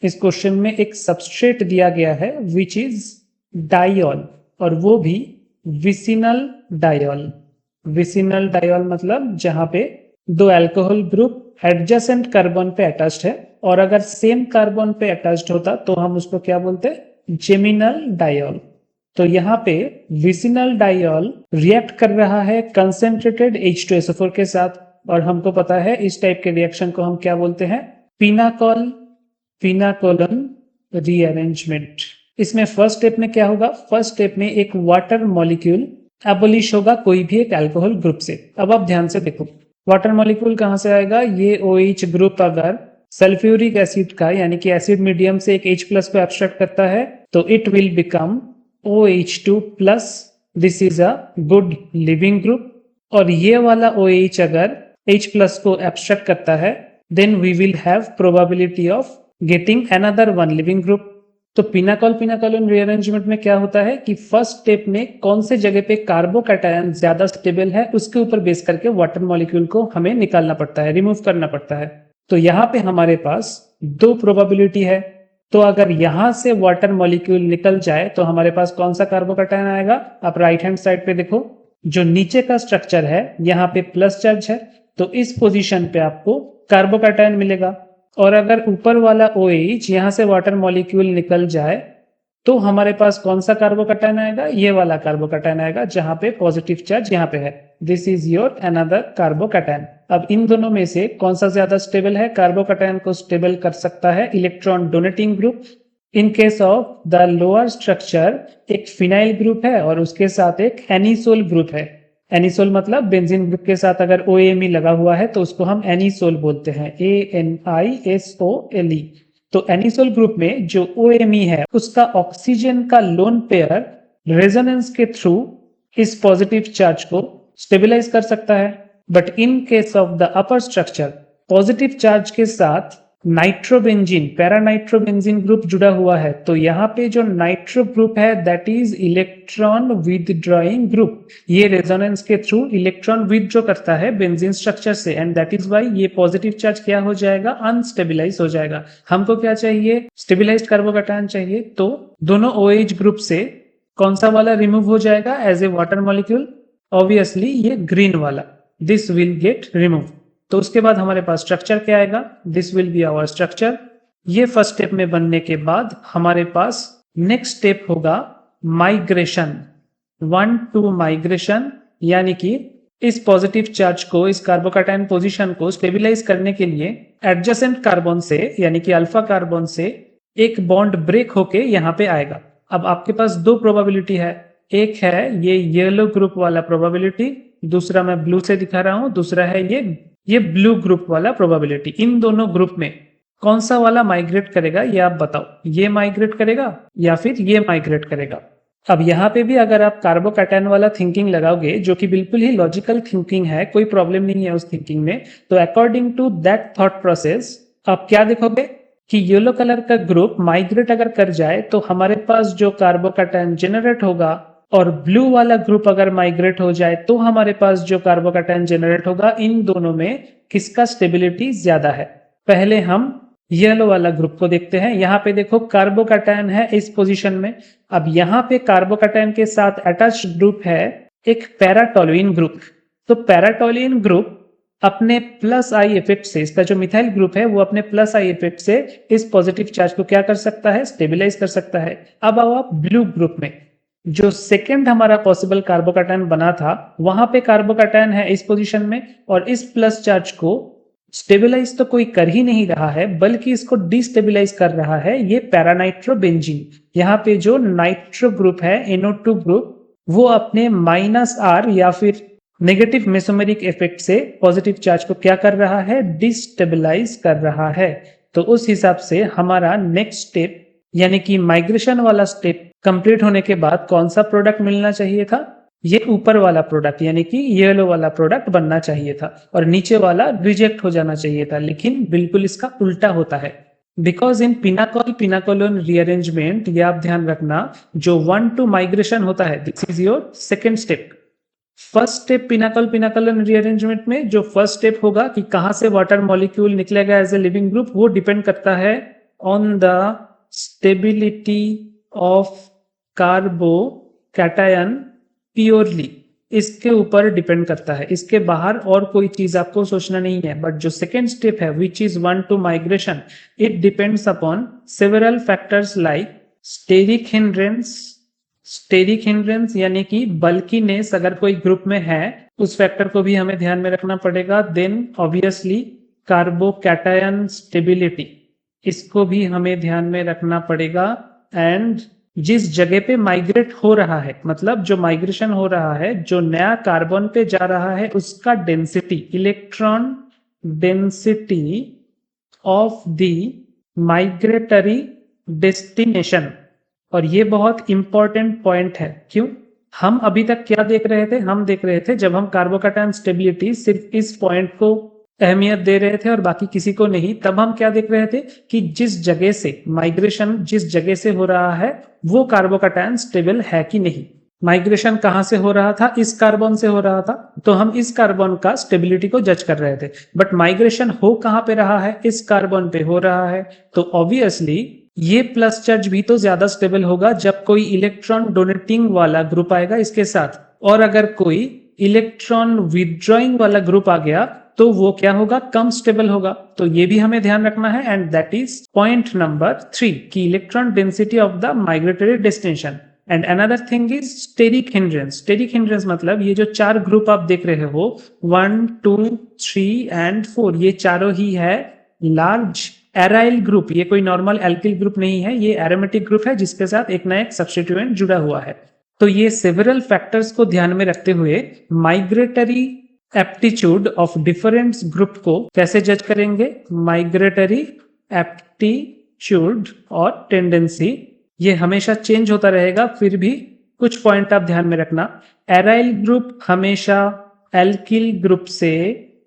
इस क्वेश्चन में एक सबस्ट्रेट दिया गया है विच इज डाइऑल, और वो भी विसिनल डाइऑल। विसिनल डाइऑल मतलब जहां पे दो अल्कोहल ग्रुप एडजेसेंट कार्बन पे अटैच्ड है, और अगर सेम कार्बन पे अटैच्ड होता तो हम उसको क्या बोलते हैं, जेमिनल डाइऑल। तो यहाँ पे विसिनल डाइऑल रिएक्ट कर रहा है कंसेंट्रेटेड H2SO4 के साथ, और हमको पता है इस टाइप के रिएक्शन को हम क्या बोलते हैं, पिनाकोल पिनाकोलन रीअरेंजमेंट। इसमें फर्स्ट स्टेप में क्या होगा, फर्स्ट स्टेप में एक वाटर मॉलिक्यूल एबोलिश होगा कोई भी एक अल्कोहल ग्रुप से। अब आप ध्यान से देखो वाटर मॉलिक्यूल कहां से आएगा, ये OH ग्रुप अगर सल्फ्यूरिक एसिड का यानी कि एसिड मीडियम से एक H प्लस को एब्स्ट्रैक्ट करता है तो it will become OH2 plus, this is a good leaving group. और ये वाला OH अगर H प्लस को एब्स्ट्रैक्ट करता है then we will have probability of getting another one leaving group. तो पिनाकोल पिनाकोलन रीअरेंजमेंट में क्या होता है कि फर्स्ट स्टेप में कौन से जगह पे कार्बोकैटायन ज्यादा स्टेबल है उसके ऊपर बेस करके वाटर मॉलिक्यूल को हमें निकालना पड़ता है, रिमूव करना पड़ता है। तो यहाँ पे हमारे पास दो प्रोबेबिलिटी है। तो अगर यहां से वाटर मॉलिक्यूल निकल जाए तो हमारे पास कौन सा कार्बोकैटायन आएगा, आप राइट हैंड साइड पे देखो, जो नीचे का स्ट्रक्चर है यहाँ पे प्लस चार्ज है तो इस पोजीशन पे आपको कार्बोकैटायन मिलेगा। और अगर ऊपर वाला OH यहां से वाटर मॉलिक्यूल निकल जाए तो हमारे पास कौन सा कार्बोकैटायन आएगा, ये वाला कार्बोकैटायन आएगा जहां पे पॉजिटिव चार्ज यहाँ पे है, this is your another carbocation. अब इन दोनों में से कौन सा ज्यादा स्टेबल है, कार्बोकैटायन को स्टेबल कर सकता है electron donating group. In case of the lower structure एक फिनाइल ग्रुप है और उसके साथ एक एनिसोल ग्रुप है। एनिसोल मतलब बेंजीन ग्रुप के साथ अगर OMe लगा हुआ है तो उसको हम एनिसोल बोलते हैं, ANISOLE। तो एनिसोल ग्रुप में जो OMe है उसका ऑक्सीजन का लोन पेयर रेजोनेंस के थ्रू इस पॉजिटिव चार्ज को स्टेबलाइज कर सकता है। But in case of the upper structure positive charge के साथ नाइट्रोबेंजीन पैरानाइट्रोबेंजीन ग्रुप जुड़ा हुआ है, तो यहाँ पे जो नाइट्रो ग्रुप है that is electron withdrawing group. ये रेजोनेंस के थ्रू इलेक्ट्रॉन विदड्रॉ करता है बेंजीन स्ट्रक्चर से, एंड दैट इज व्हाई ये पॉजिटिव चार्ज क्या हो जाएगा, अनस्टेबिलाईज हो जाएगा। हमको क्या चाहिए, स्टेबिलाईज्ड कार्बोकैटायन चाहिए। तो दोनों OH ग्रुप से कौन सा वाला रिमूव हो जाएगा as a water molecule, obviously ये ग्रीन वाला, दिस विल गेट रिमूव। तो उसके बाद हमारे पास स्ट्रक्चर क्या आएगा, this will be our structure. ये फर्स्ट स्टेप में बनने के बाद हमारे पास नेक्स्ट स्टेप होगा माइग्रेशन, 1-2 माइग्रेशन, यानी कि इस पॉजिटिव चार्ज को, इस कार्बोकैटायन पोजीशन को स्टेबलाइज करने के लिए एडजेसेंट कार्बन से यानी कि अल्फा कार्बन से एक बॉन्ड ब्रेक होके यहाँ पे आएगा। अब आपके पास दो प्रोबेबिलिटी है, एक है ये येलो ग्रुप वाला प्रोबेबिलिटी, दूसरा मैं ब्लू से दिखा रहा हूं, दूसरा है ये ब्लू ग्रुप वाला प्रोबेबिलिटी। इन दोनों ग्रुप में कौन सा वाला माइग्रेट करेगा ये आप बताओ, ये माइग्रेट करेगा या फिर ये माइग्रेट करेगा। अब यहाँ पे भी अगर आप कार्बोकैटायन वाला थिंकिंग लगाओगे जो कि बिल्कुल ही लॉजिकल थिंकिंग है, कोई प्रॉब्लम नहीं है उस थिंकिंग में, तो according to that thought process आप क्या देखोगे कि येलो कलर का ग्रुप माइग्रेट अगर कर जाए तो हमारे पास जो कार्बोकैटायन जनरेट होगा, और ब्लू वाला ग्रुप अगर माइग्रेट हो जाए तो हमारे पास जो कार्बोकैटायन जनरेट होगा, इन दोनों में किसका स्टेबिलिटी ज्यादा है। पहले हम येलो वाला ग्रुप को देखते हैं। यहाँ पे देखो कार्बोकैटायन है इस पोजीशन में। अब यहाँ पे कार्बोकैटायन के साथ अटैच्ड ग्रुप है एक पैराटोल्यूइन ग्रुप। तो पैराटोल्यूइन ग्रुप अपने प्लस आई इफेक्ट से, इसका जो मिथाइल ग्रुप है वो अपने प्लस आई इफेक्ट से इस पॉजिटिव चार्ज को क्या कर सकता है, स्टेबलाइज कर सकता है। अब आओ आप ब्लू ग्रुप में, जो सेकेंड हमारा पॉसिबल कार्बोकैटायन बना था वहां पे कार्बोकैटायन है इस पोजीशन में, और इस प्लस चार्ज को स्टेबलाइज तो कोई कर ही नहीं रहा है बल्कि इसको डिस्टेबलाइज कर रहा है ये पैरानाइट्रोबेंजीन। यहाँ पे जो नाइट्रो ग्रुप है NO2 ग्रुप, वो अपने -R या फिर नेगेटिव मेसोमेरिक इफेक्ट से पॉजिटिव चार्ज को क्या कर रहा है, डिस्टेबलाइज कर रहा है। तो उस हिसाब से हमारा नेक्स्ट स्टेप यानी कि माइग्रेशन वाला स्टेप कंप्लीट होने के बाद कौन सा प्रोडक्ट मिलना चाहिए था, ये ऊपर वाला प्रोडक्ट यानी कि येलो वाला प्रोडक्ट बनना चाहिए था, और नीचे वाला रिजेक्ट हो जाना चाहिए था। लेकिन बिल्कुल इसका उल्टा होता है, बिकॉज इन पिनाकोलन रीअरेंजमेंट, ये आप ध्यान रखना, जो 1-2 माइग्रेशन होता है this is your second step. First step pinacolone rearrangement में जो फर्स्ट स्टेप होगा कि कहां से वाटर मॉलिक्यूल निकलेगा एज ए लिविंग ग्रुप, वो डिपेंड करता है on the stability of carbocation purely, इसके ऊपर डिपेंड करता है, इसके बाहर और कोई चीज आपको सोचना नहीं है। बट जो सेकेंड स्टेप है which is 1-2 migration, it depends upon several factors like steric hindrance यानी कि बल्कीनेस अगर कोई ग्रुप में है उस फैक्टर को भी हमें ध्यान में रखना पड़ेगा। देन ऑब्वियसली कार्बोकैटायन स्टेबिलिटी, इसको भी हमें ध्यान में रखना पड़ेगा। एंड जिस जगह पे माइग्रेट हो रहा है, मतलब जो माइग्रेशन हो रहा है, जो नया कार्बन पे जा रहा है, उसका density, electron density of the migratory destination. और ये बहुत इंपॉर्टेंट पॉइंट है। क्यों? हम अभी तक क्या देख रहे थे? हम देख रहे थे जब हम कार्बोकैटायन स्टेबिलिटी सिर्फ इस पॉइंट को अहमियत दे रहे थे और बाकी किसी को नहीं, तब हम क्या देख रहे थे कि जिस जगह से माइग्रेशन जिस जगह से हो रहा है वो कार्बोकैटायन स्टेबल है कि नहीं। माइग्रेशन कहां से हो रहा था? इस कार्बन से हो रहा था, तो हम इस कार्बन का स्टेबिलिटी को जज कर रहे थे। बट माइग्रेशन हो कहां पे रहा है? इस कार्बन पे हो रहा है, तो ऑब्वियसली ये प्लस चार्ज भी तो ज्यादा स्टेबल होगा जब कोई इलेक्ट्रॉन डोनेटिंग वाला ग्रुप आएगा इसके साथ। और अगर कोई इलेक्ट्रॉन विदड्रॉइंग वाला ग्रुप आ गया तो वो क्या होगा? कम स्टेबल होगा। तो ये भी हमें ध्यान रखना है। And that is point number 3 की electron density of the migratory destination. And another thing is steric hindrance. Steric hindrance मतलब ये जो 4 ग्रुप आप देख रहे हो 1, 2, 3 एंड 4, ये चारों ही है लार्ज एराइल ग्रुप। ये कोई नॉर्मल एल्किल ग्रुप नहीं है, ये एरोमेटिक ग्रुप है जिसके साथ एक ना एक सब्स्टिट्यूएंट जुड़ा हुआ है। तो ये सेवरल फैक्टर्स को ध्यान में रखते हुए migratory aptitude of different group को कैसे जज करेंगे? माइग्रेटरी एप्टीट्यूड और टेंडेंसी ये हमेशा चेंज होता रहेगा, फिर भी कुछ पॉइंट आप ध्यान में रखना। एराइल ग्रुप हमेशा एल्किल ग्रुप से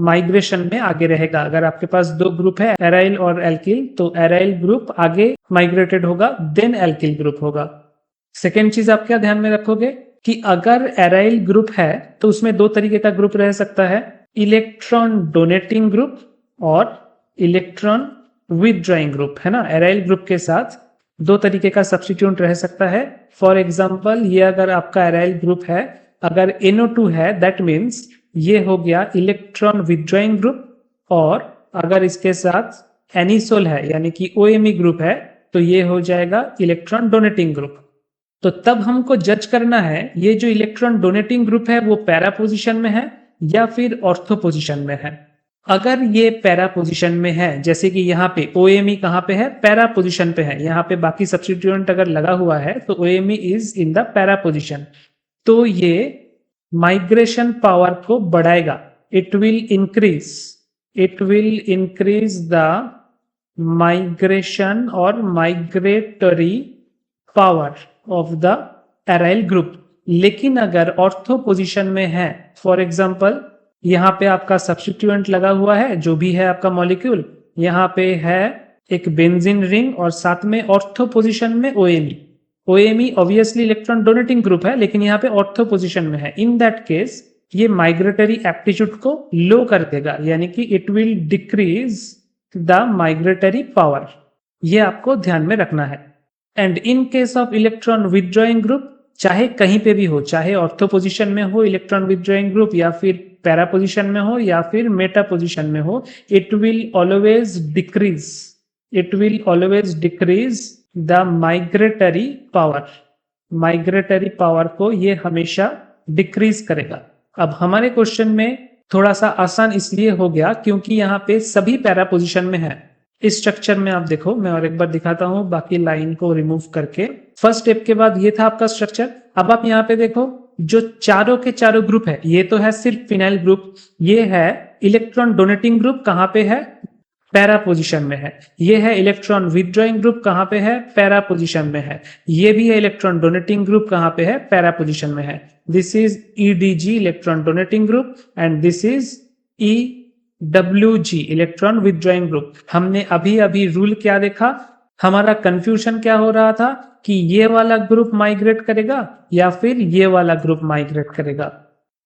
माइग्रेशन में आगे रहेगा। अगर आपके पास 2 ग्रुप है एराइल और एल्किल, तो एराइल ग्रुप आगे माइग्रेटेड होगा, देन एल्किल ग्रुप होगा। सेकेंड चीज आप क्या ध्यान में रखोगे कि अगर एराइल ग्रुप है तो उसमें 2 तरीके का ग्रुप रह सकता है, इलेक्ट्रॉन डोनेटिंग ग्रुप और इलेक्ट्रॉन विदड्रॉइंग ग्रुप, है ना। एराइल ग्रुप के साथ 2 तरीके का सब्स्टिट्यूएंट रह सकता है। फॉर एग्जाम्पल, ये अगर आपका एराइल ग्रुप है, अगर NO2 है, दैट मीन्स ये हो गया इलेक्ट्रॉन विदड्रॉइंग ग्रुप। और अगर इसके साथ एनिसोल है यानी कि OMe ग्रुप है, तो ये हो जाएगा इलेक्ट्रॉन डोनेटिंग ग्रुप। तो तब हमको जज करना है ये जो इलेक्ट्रॉन डोनेटिंग ग्रुप है वो पैरा पोजीशन में है या फिर ऑर्थो पोजीशन में है। अगर ये पैरा पोजीशन में है, जैसे कि यहाँ पे OMe कहाँ पे है? पैरा पोजीशन पे है। यहाँ पे बाकी सब्स्टिट्यूएंट अगर लगा हुआ है तो OMe is in the para position, तो ये माइग्रेशन पावर को बढ़ाएगा। It will increase the migration और migratory power of the aryl group. लेकिन अगर ऑर्थो पोजीशन में है, फॉर एग्जांपल यहाँ पे आपका सब्स्टिट्यूएंट लगा हुआ है, जो भी है आपका मॉलिक्यूल, यहाँ पे है एक बेंजीन रिंग और साथ में ऑर्थो पोजीशन में OMe obviously electron donating group है, लेकिन यहाँ पे ऑर्थो पोजीशन में है। इन दैट केस ये माइग्रेटरी एप्टीट्यूड को लो कर देगा, यानी कि it will decrease the migratory power. ये आपको ध्यान में रखना है। And in case of electron withdrawing group, चाहे कहीं पे भी हो, चाहे ऑर्थो पोजीशन में हो इलेक्ट्रॉन विदड्रॉइंग ग्रुप, या फिर पैरा पोजीशन में हो, या फिर मेटा पोजीशन में हो, it will always decrease the migratory power को ये हमेशा डिक्रीज करेगा। अब हमारे क्वेश्चन में थोड़ा सा आसान इसलिए हो गया क्योंकि यहाँ पे सभी पैरा पोजीशन में है। इस स्ट्रक्चर में आप देखो, मैं और एक बार दिखाता हूं बाकी लाइन को रिमूव करके। फर्स्ट स्टेप के बाद ये था आपका स्ट्रक्चर। अब आप यहाँ पे देखो, जो चारों के चारों ग्रुप है, ये तो है सिर्फ फिनाइल ग्रुप, ये है इलेक्ट्रॉन डोनेटिंग ग्रुप, कहां पे है? पैरा पोजीशन में है। ये है इलेक्ट्रॉन विदड्रॉइंग ग्रुप, कहां पे है? पैरा पोजीशन में है। ये भी है इलेक्ट्रॉन डोनेटिंग ग्रुप, कहां पे है? पैरा पोजीशन में है। This is EDG electron donating group and this is EWG electron withdrawing group. हमने अभी रूल क्या देखा? हमारा कंफ्यूजन क्या हो रहा था कि ये वाला ग्रुप माइग्रेट करेगा या फिर ये वाला ग्रुप माइग्रेट करेगा।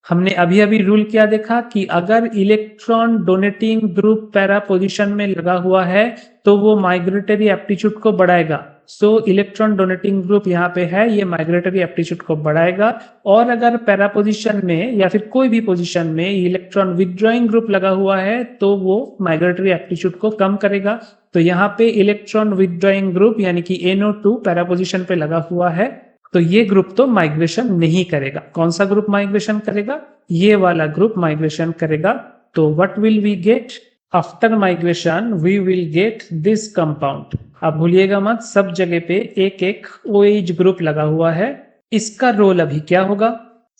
हमने अभी अभी रूल क्या देखा कि अगर electron donating group para position में लगा हुआ है तो वो माइग्रेटरी एप्टीट्यूड को बढ़ाएगा। सो इलेक्ट्रॉन डोनेटिंग ग्रुप यहाँ पे है, ये माइग्रेटरी एप्टीट्यूड को बढ़ाएगा। और अगर पैरा पोजीशन में या फिर कोई भी पोजीशन में इलेक्ट्रॉन विथड्रॉइंग ग्रुप लगा हुआ है तो वो माइग्रेटरी एप्टीट्यूड को कम करेगा। तो यहाँ पे इलेक्ट्रॉन विथड्रॉइंग ग्रुप यानी कि NO2 पैरा पोजीशन पे लगा हुआ है, तो ये ग्रुप तो माइग्रेशन नहीं करेगा। कौन सा ग्रुप माइग्रेशन करेगा? ये वाला ग्रुप माइग्रेशन करेगा। तो what will we get? After migration we will get this compound. आप भूलिएगा मत, सब जगह पे एक एक OH ग्रुप लगा हुआ है। इसका रोल अभी क्या होगा?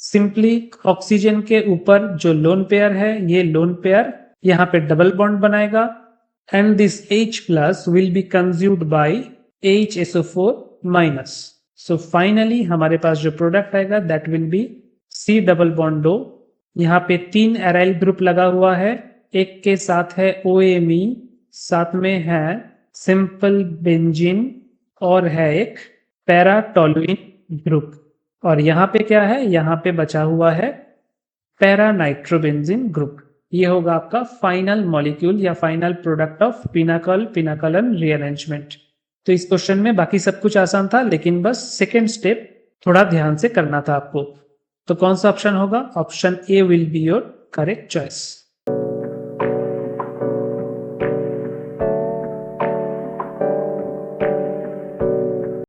सिंपली ऑक्सीजन के ऊपर जो लोन पेयर है, ये लोन पेयर यहाँ पे डबल बॉन्ड बनाएगा and this H plus will be consumed by HSO4 minus. So finally हमारे पास जो प्रोडक्ट आएगा that will be C double bond O। यहाँ पे 3 एराइल ग्रुप लगा हुआ है, एक के साथ है OMe, साथ में है सिंपल बेंजीन और है एक पैरा टोलुइन ग्रुप। और यहाँ पे क्या है? यहाँ पे बचा हुआ है पैरा नाइट्रोबेंजीन ग्रुप। ये होगा आपका फाइनल मॉलिक्यूल या फाइनल प्रोडक्ट ऑफ पिनाकलन रीअरेंजमेंट। तो इस क्वेश्चन में बाकी सब कुछ आसान था, लेकिन बस सेकेंड स्टेप थोड़ा ध्यान से करना था आपको। तो कौन सा ऑप्शन होगा? Option A will be your correct choice.